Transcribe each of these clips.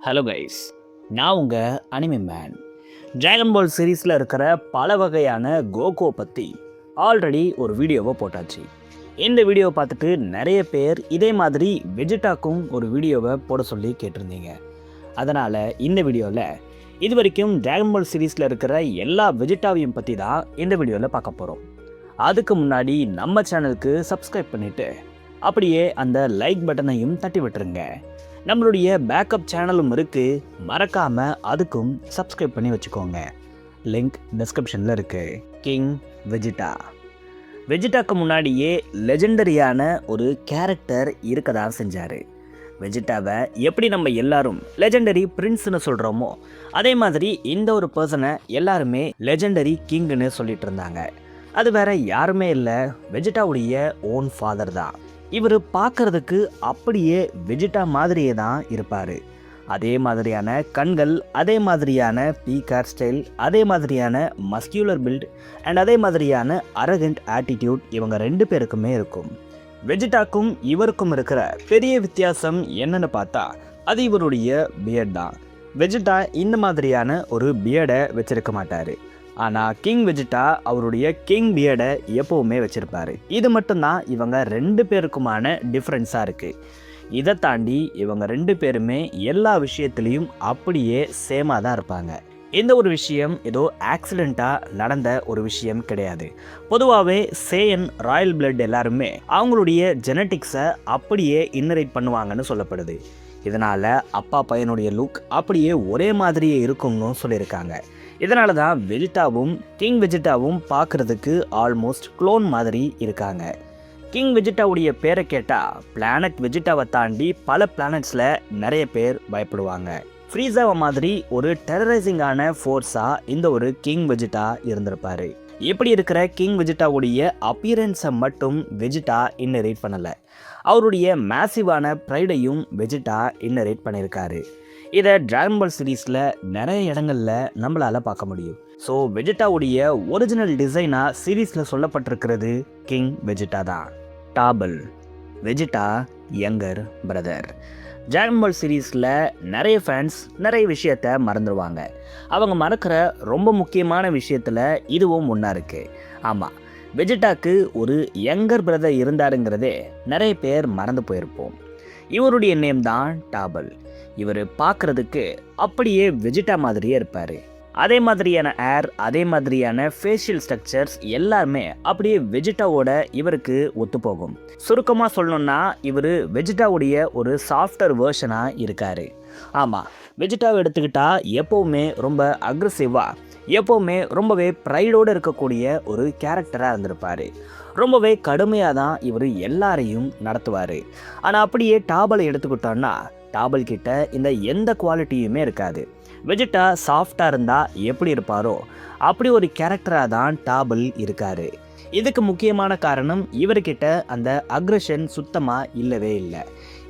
Hello guys, நான் உங்கள் anime man. Dragon பால் சீரீஸில் இருக்கிற பல வகையான கோகோ பற்றி ஆல்ரெடி ஒரு வீடியோவை போட்டாச்சு. இந்த வீடியோவை பார்த்துட்டு நிறைய பேர் இதே மாதிரி வெஜிடாக்கும் ஒரு வீடியோவை போட சொல்லி கேட்டிருந்தீங்க. அதனால் இந்த வீடியோவில் இது வரைக்கும் டிராகன் பால் சீரீஸில் இருக்கிற எல்லா வெஜிடாவையும் பற்றி தான் இந்த வீடியோவில் பார்க்க போகிறோம். அதுக்கு முன்னாடி நம்ம சேனலுக்கு சப்ஸ்கிரைப் பண்ணிவிட்டு அப்படியே அந்த லைக் பட்டனையும் தட்டி விட்டுருங்க. நம்மளுடைய பேக்கப் சேனலும் இருக்குது, மறக்காமல் அதுக்கும் சப்ஸ்கிரைப் பண்ணி வச்சுக்கோங்க. லிங்க் டிஸ்கிரிப்ஷனில் இருக்குது. King Vegeta. வெஜிடாக்கு முன்னாடியே லெஜெண்டரியான ஒரு கேரக்டர் இருக்க தான் செஞ்சார். வெஜிடாவை எப்படி நம்ம எல்லாரும் லெஜெண்டரி பிரின்ஸ்னு சொல்கிறோமோ அதே மாதிரி இந்த ஒரு பர்சனை எல்லாருமே லெஜெண்டரி கிங்னு சொல்லிட்டு இருந்தாங்க. அது வேற யாருமே இல்லை, வெஜிடாவுடைய ஓன் ஃபாதர் தான். இவர் பார்க்கறதுக்கு அப்படியே வெஜிடா மாதிரியே தான் இருப்பார். அதே மாதிரியான கண்கள், அதே மாதிரியான பீகார் ஸ்டைல், அதே மாதிரியான மஸ்கியூலர் பில்ட் அண்ட் அதே மாதிரியான அரகண்ட் ஆட்டிடியூட் இவங்க ரெண்டு பேருக்குமே இருக்கும். வெஜிடாக்கும் இவருக்கும் இருக்கிற பெரிய வித்தியாசம் என்னன்னு பார்த்தா அது இவருடைய பியர்ட் தான். வெஜிடா இந்த மாதிரியான ஒரு பியர்டை வச்சிருக்க மாட்டார். ஆனால் கிங் வெஜிடா அவருடைய கிங் பியர்டை எப்போவுமே வச்சுருப்பார். இது மட்டும்தான் இவங்க ரெண்டு பேருக்குமான டிஃப்ரென்ஸாக இருக்குது. இதை தாண்டி இவங்க ரெண்டு பேருமே எல்லா விஷயத்துலேயும் அப்படியே சேமாக தான் இருப்பாங்க. இந்த ஒரு விஷயம் ஏதோ ஆக்சிடெண்ட்டாக நடந்த ஒரு விஷயம் கிடையாது. பொதுவாகவே சேயன் ராயல் பிளட் எல்லாருமே அவங்களுடைய ஜெனட்டிக்ஸை அப்படியே இன்னரேட் பண்ணுவாங்கன்னு சொல்லப்படுது. இதனால் அப்பா பையனுடைய லுக் அப்படியே ஒரே மாதிரியே இருக்கும்னு சொல்லியிருக்காங்க. இதனால தான் வெஜிடாவும் கிங் வெஜிடாவும் பார்க்குறதுக்கு ஆல்மோஸ்ட் க்ளோன் மாதிரி இருக்காங்க. கிங் வெஜிடாவுடைய பேரை கேட்டால் பிளானட் வெஜிடாவை தாண்டி பல பிளானட்ஸில் நிறைய பேர் பயப்படுவாங்க. ஃப்ரீஸாவை மாதிரி ஒரு டெரரைசிங்கான ஃபோர்ஸாக இந்த ஒரு கிங் வெஜிடா இருந்திருப்பார். இப்படி இருக்கிற கிங் வெஜிடாவுடைய அப்பியரன்ஸை மட்டும் வெஜிடா இன்னரேட் பண்ணலை, அவருடைய மேசிவான ப்ரைடையும் வெஜிடா இன்னரேட் பண்ணியிருக்காரு. இதை டிராகன் பால் சீரீஸில் நிறைய இடங்களில் நம்மளால் பார்க்க முடியும். ஸோ வெஜிடாவுடைய ஒரிஜினல் டிசைனாக சீரீஸில் சொல்லப்பட்டிருக்கிறது கிங் வெஜிடா தான். டாபல், வெஜிடா யங்கர் பிரதர். டிராகன் பால் சீரீஸில் நிறைய ஃபேன்ஸ் நிறைய விஷயத்த மறந்துடுவாங்க. அவங்க மறக்கிற ரொம்ப முக்கியமான விஷயத்தில் இதுவும் ஒன்றா இருக்குது. ஆமாம், வெஜிடாக்கு ஒரு யங்கர் பிரதர் இருந்தாருங்கிறதே நிறைய பேர் மறந்து போயிருப்போம். இவருடைய நேம் தான் டாபல். இவர் பார்க்குறதுக்கு அப்படியே வெஜிடா மாதிரியே இருப்பார். அதே மாதிரியான ஏர், அதே மாதிரியான ஃபேஷியல் ஸ்ட்ரக்சர்ஸ் எல்லாருமே அப்படியே வெஜிடாவோட இவருக்கு ஒத்துப்போகும். சுருக்கமாக சொல்லணும்னா இவர் வெஜிடாவுடைய ஒரு சாஃப்ட்வேர் வேர்ஷனாக இருக்கார். ஆமாம், வெஜிடாவை எடுத்துக்கிட்டால் எப்போவுமே ரொம்ப அக்ரெசிவாக, எப்போவுமே ரொம்பவே ப்ரைடோடு இருக்கக்கூடிய ஒரு கேரக்டராக இருந்திருப்பார். ரொம்பவே கடுமையாக தான் இவர் எல்லாரையும் நடத்துவார். ஆனால் அப்படியே டாபலை எடுத்துக்கிட்டோன்னா டாபல் கிட்ட இந்த எந்த குவாலிட்டியுமே இருக்காது. வெஜிடா சாஃப்டாக இருந்தால் எப்படி இருப்பாரோ அப்படி ஒரு கேரக்டராக தான் டாபல் இருக்கார். இதுக்கு முக்கியமான காரணம் இவர்கிட்ட அந்த அக்ரெஷன் சுத்தமாக இல்லவே இல்லை.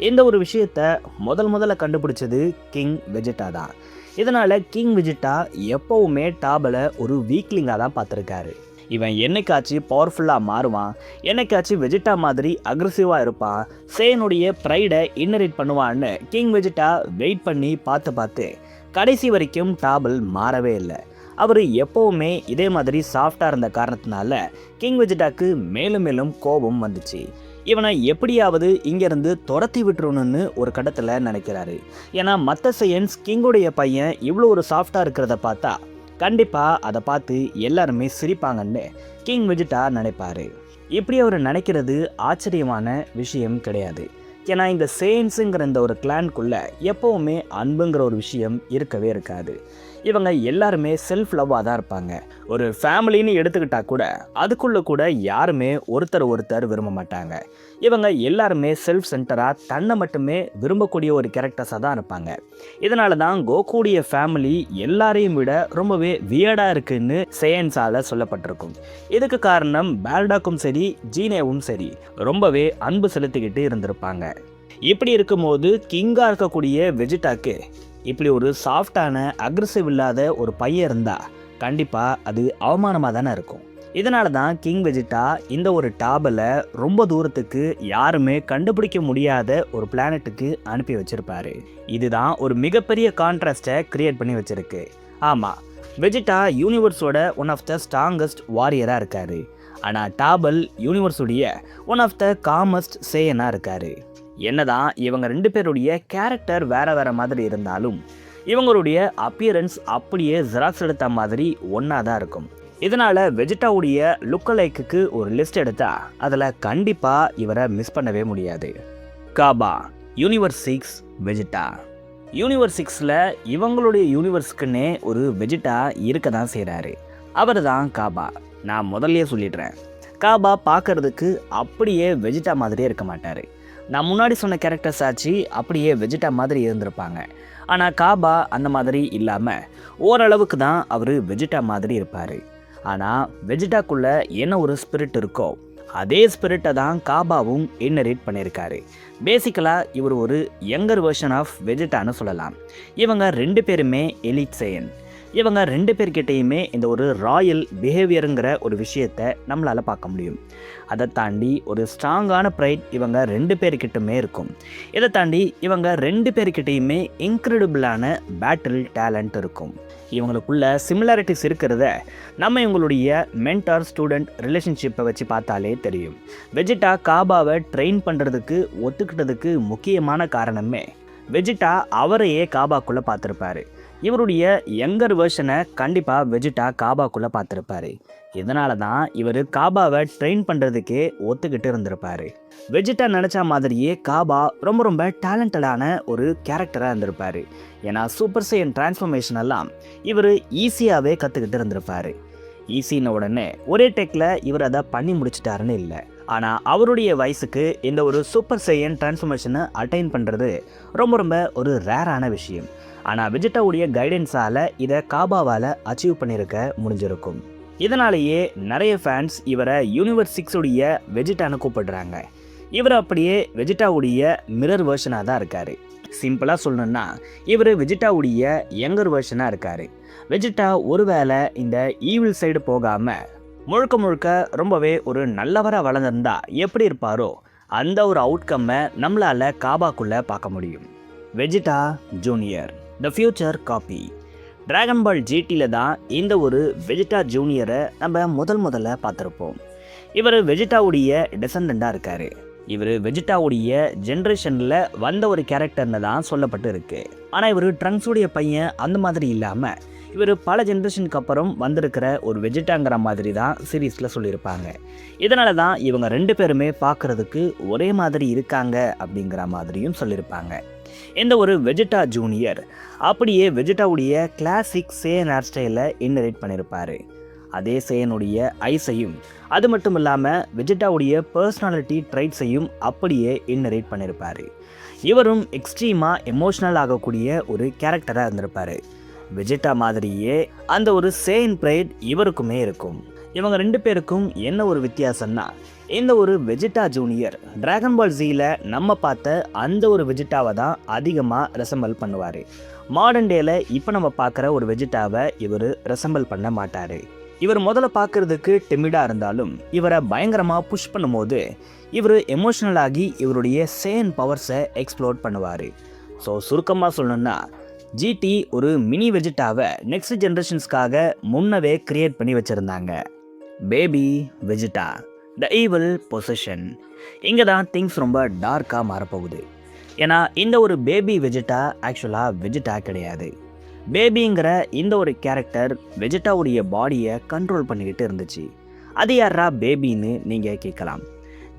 இந்த ஒரு விஷயத்தை முதல்ல கண்டுபிடிச்சது கிங் வெஜிடா தான். இதனால் கிங் வெஜிடா எப்போவுமே டாபலை ஒரு வீக்லிங்காக தான் பார்த்துருக்காரு. இவன் என்னைக்காச்சும் பவர்ஃபுல்லாக மாறுவான், என்னைக்காச்சும் வெஜிடா மாதிரி அக்ரெசிவாக இருப்பான், சேனுடைய ப்ரைடை இன்னரேட் பண்ணுவான்னு கிங் வெஜிடா வெயிட் பண்ணி பார்த்து கடைசி வரைக்கும் டாபல் மாறவே இல்லை. அவர் எப்போவுமே இதே மாதிரி சாஃப்டாக இருந்த காரணத்தினால கிங் வெஜிடாக்கு மேலும் மேலும் கோபம் வந்துச்சு. இவனை எப்படியாவது இங்கேருந்து துரத்தி விட்டுருணுன்னு ஒரு கட்டத்தில் நினைக்கிறாரு. ஏன்னா மற்ற சேயன்ஸ் கிங்குடைய பையன் இவ்வளோ ஒரு சாஃப்டாக இருக்கிறத பார்த்தா கண்டிப்பாக அதை பார்த்து எல்லாருமே சிரிப்பாங்கன்னு கிங் வெஜிடா நினைப்பார். இப்படி அவர் நினைக்கிறது ஆச்சரியமான விஷயம் கிடையாது. ஏன்னா இந்த சேயன்ஸுங்கிற இந்த ஒரு கிளான்குள்ளே எப்போவுமே அன்புங்கிற ஒரு விஷயம் இருக்கவே இருக்காது. இவங்க எல்லாருமே செல்ஃப் லவ்வாக தான் இருப்பாங்க. ஒரு ஃபேமிலின்னு எடுத்துக்கிட்டால் கூட அதுக்குள்ளே கூட யாருமே ஒருத்தர் விரும்ப மாட்டாங்க. இவங்க எல்லாருமே செல்ஃப் சென்டராக தன்னை மட்டுமே விரும்பக்கூடிய ஒரு கேரக்டர்ஸாக தான் இருப்பாங்க. இதனால தான் கோகுடைய ஃபேமிலி எல்லாரையும் விட ரொம்பவே வியர்டாக இருக்குன்னு சேயன்ஸால் சொல்லப்பட்டிருக்கும். இதுக்கு காரணம் பேல்டாக்கும் சரி ஜீனேவும் சரி ரொம்பவே அன்பு செலுத்திக்கிட்டு இருந்திருப்பாங்க. இப்படி இருக்கும்போது கிங்காக இருக்கக்கூடிய வெஜிடாக்கு இப்படி ஒரு சாஃப்டான அக்ரெசிவ் இல்லாத ஒரு பையன் இருந்தால் கண்டிப்பாக அது அவமானமாக தானே இருக்கும். இதனால தான் கிங் வெஜிடா இந்த ஒரு டாபலை ரொம்ப தூரத்துக்கு யாருமே கண்டுபிடிக்க முடியாத ஒரு பிளானட்டுக்கு அனுப்பி வச்சிருப்பாரு. இதுதான் ஒரு மிகப்பெரிய கான்ட்ராஸ்டை கிரியேட் பண்ணி வச்சிருக்கு. ஆமாம், வெஜிடா யூனிவர்ஸோட ஒன் ஆஃப் த ஸ்ட்ராங்கஸ்ட் வாரியராக இருக்காரு. ஆனால் டாபல் யூனிவர்ஸுடைய ஒன் ஆஃப் த காமஸ்ட் சேயனாக இருக்காரு. என்னதான் இவங்க ரெண்டு பேருடைய கேரக்டர் வேற மாதிரி இருந்தாலும் இவங்களுடைய அப்பியரன்ஸ் அப்படியே ஜெராக்ஸ் எடுத்த மாதிரி ஒன்றா தான் இருக்கும். இதனால் வெஜிடாவுடைய லுக்கலைக்கு ஒரு லிஸ்ட் எடுத்தா அதில் கண்டிப்பாக இவரை மிஸ் பண்ணவே முடியாது. Cabba, universe 6 Vegeta. யூனிவர்ஸ் 6ல் இவங்களுடைய யூனிவர்ஸ்க்குன்னே ஒரு வெஜிடா இருக்க தான் செய்கிறாரு. அவர் தான் காபா. நான் முதல்லையே சொல்லிடுறேன், காபா பார்க்கறதுக்கு அப்படியே வெஜிடா மாதிரியே இருக்க மாட்டார். நான் முன்னாடி சொன்ன கேரக்டர்ஸ் ஆச்சு அப்படியே வெஜிடா மாதிரி இருந்திருப்பாங்க. ஆனால் காபா அந்த மாதிரி இல்லாமல் ஓரளவுக்கு தான் அவர் வெஜிடா மாதிரி இருப்பார். ஆனால் வெஜிடாக்குள்ளே என்ன ஒரு ஸ்பிரிட் இருக்கோ அதே ஸ்பிரிட்டை தான் காபாவும் இன்னரேட் பண்ணியிருக்காரு. பேசிக்கலாக இவர் ஒரு யங்கர் வெர்ஷன் ஆஃப் வெஜிடான்னு சொல்லலாம். இவங்க ரெண்டு பேருமே எலிட் சேயன். இவங்க ரெண்டு பேர்கிட்டையுமே இந்த ஒரு ராயல் பிஹேவியருங்கிற ஒரு விஷயத்தை நம்மளால் பார்க்க முடியும். அதை தாண்டி ஒரு ஸ்ட்ராங்கான ப்ரைட் இவங்க ரெண்டு பேர்கிட்டமே இருக்கும். இதை தாண்டி இவங்க ரெண்டு பேர்கிட்டையுமே இன்க்ரெடிபிளான பேட்டில் டேலண்ட் இருக்கும். இவங்களுக்குள்ள சிமிலாரிட்டிஸ் இருக்கிறத நம்ம இவங்களுடைய மென்டார் ஸ்டூடெண்ட் ரிலேஷன்ஷிப்பை வச்சு பார்த்தாலே தெரியும். வெஜிடா காபாவை ட்ரெயின் பண்ணுறதுக்கு ஒத்துக்கிட்டதுக்கு முக்கியமான காரணமே வெஜிடா அவரையே காபாக்குள்ளே பார்த்துருப்பாரு. இவருடைய யங்கர் வெர்ஷனை கண்டிப்பாக வெஜிடா காபாக்குள்ளே பார்த்துருப்பாரு. இதனால தான் இவர் காபாவை ட்ரெயின் பண்ணுறதுக்கே ஒத்துக்கிட்டு இருந்திருப்பார். வெஜிடா நினச்ச மாதிரியே காபா ரொம்ப டேலண்டடான ஒரு கேரக்டராக இருந்திருப்பார். ஏன்னா சூப்பர் சையன் டிரான்ஸ்ஃபர்மேஷன் எல்லாம் இவர் ஈஸியாகவே கற்றுக்கிட்டு இருந்திருப்பார். ஈஸின்னு உடனே ஒரே டெக்கில் இவர் அதை பண்ணி முடிச்சிட்டாருன்னு இல்லை. ஆனால் அவருடைய வயசுக்கு இந்த ஒரு சூப்பர் சையன் டிரான்ஸ்ஃபர்மேஷனை அட்டைன் பண்ணுறது ரொம்ப ஒரு ரேரான விஷயம். ஆனால் வெஜிடாவுடைய கைடன்ஸால் இதை காபாவால் அச்சீவ் பண்ணியிருக்க முடிஞ்சிருக்கும். இதனாலேயே நிறைய ஃபேன்ஸ் இவரை யூனிவர்ஸ் 6உடைய வெஜிடான்னு கூப்பிடுறாங்க. இவர் அப்படியே வெஜிடாவுடைய மிரர் வெர்ஷனாக தான் இருக்கார். சிம்பிளாக சொல்லணுன்னா இவர் வெஜிடாவுடைய யங்கர் வெர்ஷனாக இருக்கார். வெஜிடா ஒருவேளை இந்த ஈவில் சைடு போகாமல் முழுக்க ரொம்பவே ஒரு நல்லவராக வளர்ந்துருந்தா எப்படி இருப்பாரோ அந்த ஒரு அவுட்கம்மை நம்மளால் காபாக்குள்ளே பார்க்க முடியும். Vegeta junior, the future copy. Dragon Ball ஜிடியில் தான் இந்த ஒரு வெஜிடா ஜூனியரை நம்ம முதல்ல பார்த்துருப்போம். இவர் வெஜிடாவுடைய டெசண்டண்டாக இருக்கார். இவர் வெஜிடாவுடைய ஜென்ரேஷனில் வந்த ஒரு கேரக்டர்னு தான் சொல்லப்பட்டு இருக்கு. ஆனால் இவர் ட்ரங்க்ஸுடைய பையன் அந்த மாதிரி இல்லாமல் இவர் பல ஜென்ரேஷனுக்கு அப்புறம் வந்திருக்கிற ஒரு வெஜிடாங்கிற மாதிரி தான் சீரீஸில் சொல்லியிருப்பாங்க. இதனால தான் இவங்க ரெண்டு பேருமே பார்க்குறதுக்கு ஒரே மாதிரி இருக்காங்க அப்படிங்கிற மாதிரியும் சொல்லியிருப்பாங்க. இந்த ஒரு வெஜிடா ஜூனியர் அப்படியே வெஜிடாவுடைய கிளாசிக் சேயன் ஹேர் ஸ்டைலை இன்னரேட் பண்ணியிருப்பார். அதே சேயனுடைய ஐஸையும் அது மட்டும் இல்லாமல் வெஜிடாவுடைய பர்சனாலிட்டி ட்ரைட்ஸையும் அப்படியே இன்னரேட் பண்ணியிருப்பார். இவரும் எக்ஸ்ட்ரீமாக எமோஷ்னல் ஆகக்கூடிய ஒரு கேரக்டராக இருந்திருப்பார். வெஜிடா மாதிரியே அந்த ஒரு சேயன் ப்ரைட் இவருக்குமே இருக்கும். இவங்க ரெண்டு பேருக்கும் என்ன ஒரு வித்தியாசம்னா இந்த ஒரு வெஜிடா ஜூனியர் டிராகன் பால் ஜியில் நம்ம பார்த்த அந்த ஒரு வெஜிடாவை தான் அதிகமாக ரெசம்பிள் பண்ணுவார். மாடர்ன் டேயில் இப்போ நம்ம பார்க்குற ஒரு வெஜிடாவை இவர் ரெசம்பிள் பண்ண மாட்டார். இவர் முதல்ல பார்க்குறதுக்கு டிமிடாக இருந்தாலும் இவரை பயங்கரமாக புஷ் பண்ணும்போது இவர் எமோஷ்னலாகி இவருடைய சேயன் பவர்ஸை எக்ஸ்ப்ளோர் பண்ணுவார். ஸோ சுருக்கமாக சொல்லணுன்னா ஜிடி ஒரு மினி வெஜிடாவை நெக்ஸ்ட் ஜென்ரேஷன்ஸ்க்காக முன்னவே கிரியேட் பண்ணி வச்சுருந்தாங்க. பேபி வெஜிடா, த ஈவில் பொசிஷன். இங்கே தான் திங்ஸ் ரொம்ப டார்க்காக மாறப்போகுது. ஏன்னா இந்த ஒரு பேபி வெஜிடா ஆக்சுவலாக வெஜிடா கிடையாது. பேபிங்கிற இந்த ஒரு கேரக்டர் வெஜிடாவுடைய பாடியை கண்ட்ரோல் பண்ணிக்கிட்டு இருந்துச்சு. அது யாரா பேபின்னு நீங்கள் கேட்கலாம்.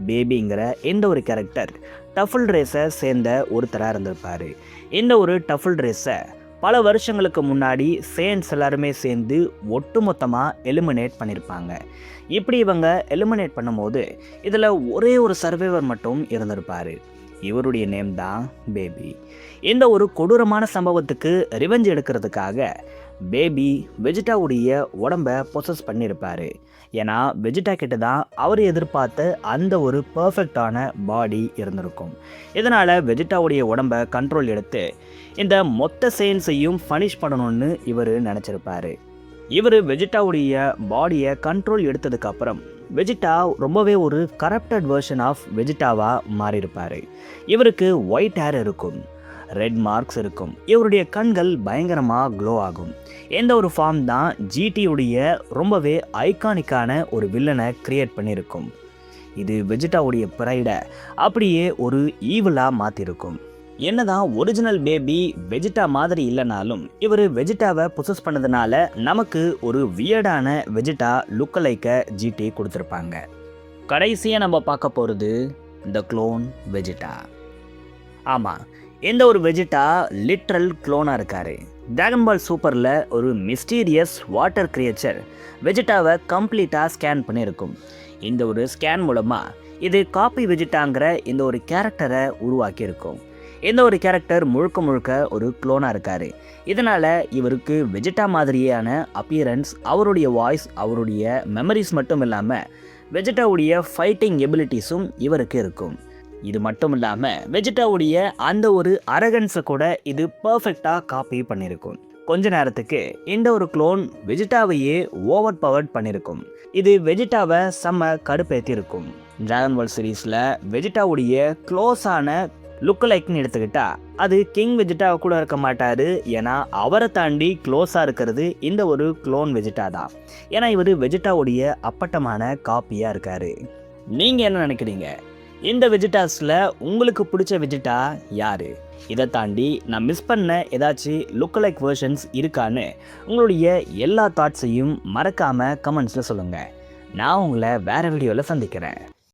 பேபிங்கிற இந்த ஒரு கேரக்டர் டஃபிள் ரேஸை சேர்ந்த ஒருத்தராக இருந்திருப்பார். இந்த ஒரு டஃபிள் ரேஸை பல வருஷங்களுக்கு முன்னாடி சேயன்ஸ் எல்லாருமே சேர்ந்து ஒட்டுமொத்தமாக எலிமினேட் பண்ணியிருப்பாங்க. இப்படி இவங்க எலிமினேட் பண்ணும்போது இதில் ஒரே ஒரு சர்வைவர் மட்டும் இருந்திருப்பார். இவருடைய நேம் தான் பேபி. இந்த ஒரு கொடூரமான சம்பவத்துக்கு ரிவெஞ்ச் எடுக்கிறதுக்காக பேபி வெஜிடாவுடைய உடம்பை பொசஸ் பண்ணியிருப்பார். ஏன்னா வெஜிடா கிட்ட தான் அவர் எதிர்பார்த்த அந்த ஒரு பர்ஃபெக்டான பாடி இருந்திருக்கும். இதனால் வெஜிடாவுடைய உடம்பை கண்ட்ரோல் எடுத்து இந்த மொத்த சேயன்ஸையும் ஃபனிஷ் பண்ணணும்னு இவர் நினச்சிருப்பார். இவர் வெஜிட்டாவுடைய பாடியை கண்ட்ரோல் எடுத்ததுக்கு அப்புறம் வெஜிட்டா ரொம்பவே ஒரு கரப்டட் வெர்ஷன் ஆஃப் வெஜிட்டாவாக மாறியிருப்பார். இவருக்கு ஒயிட் ஹேர் இருக்கும், ரெட் மார்க்ஸ் இருக்கும், இவருடைய கண்கள் பயங்கரமாக க்ளோ ஆகும். எந்த ஒரு ஃபார்ம் தான் ஜிடியுடைய ரொம்பவே ஐகானிக்கான ஒரு வில்லனை கிரியேட் பண்ணியிருக்கும். இது வெஜிட்டாவுடைய ப்ரைடை அப்படியே ஒரு ஈவிலாக மாற்றிருக்கும். என்னதான் ஒரிஜினல் பேபி வெஜிட்டா மாதிரி இல்லைனாலும் இவர் வெஜிட்டாவை பொசஸ் பண்ணதுனால நமக்கு ஒரு வியர்டான வெஜிட்டா லுக்கலைக்க ஜிடி கொடுத்துருப்பாங்க. கடைசியாக நம்ம பார்க்க போகிறது த க்ளோன் வெஜிட்டா. ஆமாம், எந்த ஒரு வெஜிட்டா லிட்ரல் க்ளோனாக இருக்கார். டிராகன் பால் சூப்பரில் ஒரு மிஸ்டீரியஸ் வாட்டர் கிரியேச்சர் வெஜிட்டாவை கம்ப்ளீட்டாக ஸ்கேன் பண்ணியிருக்கும். இந்த ஒரு ஸ்கேன் மூலமாக இது காப்பி வெஜிட்டாங்கிற இந்த ஒரு கேரக்டரை உருவாக்கியிருக்கும். இந்த ஒரு கேரக்டர் முழுக்க முழுக்க ஒரு க்ளோனாக இருக்கார். இதனால் இவருக்கு வெஜிட்டா மாதிரியான அப்பியரன்ஸ், அவருடைய வாய்ஸ், அவருடைய மெமரிஸ் மட்டும் இல்லாமல் வெஜிட்டாவுடைய ஃபைட்டிங் எபிலிட்டிஸும் இவருக்கு இருக்கும். இது மட்டும் இல்லாமல் வெஜிட்டாவுடைய அந்த ஒரு அரகன்ஸை கூட இது பர்ஃபெக்டாக காப்பி பண்ணியிருக்கும். கொஞ்ச நேரத்துக்கு இந்த ஒரு க்ளோன் வெஜிட்டாவையே ஓவர் பவர்ட் பண்ணியிருக்கும். இது வெஜிட்டாவை செம்ம கடுப்பேற்றிருக்கும். டிராகன் பால் சீரீஸில் வெஜிட்டாவுடைய க்ளோஸான லுக் லைக்னு எடுத்துக்கிட்டா அது கிங் வெஜிட்டாவை கூட இருக்க மாட்டார். ஏன்னா அவரை தாண்டி க்ளோஸாக இருக்கிறது இந்த ஒரு க்ளோன் வெஜிட்டா தான். ஏன்னா இவர் வெஜிட்டாவுடைய அப்பட்டமான காப்பியாக இருக்கார். நீங்கள் என்ன நினைக்கிறீங்க? இந்த வெஜிட்டாஸில் உங்களுக்கு பிடிச்ச வெஜிட்டா யார்? இதை தாண்டி நான் மிஸ் பண்ண ஏதாச்சும் லுக் லைக் வெர்ஷன்ஸ் இருக்கான்னு உங்களுடைய எல்லா தாட்ஸையும் மறக்காமல் கமெண்ட்ஸில் சொல்லுங்கள். நான் உங்களை வேறு வீடியோவில் சந்திக்கிறேன்.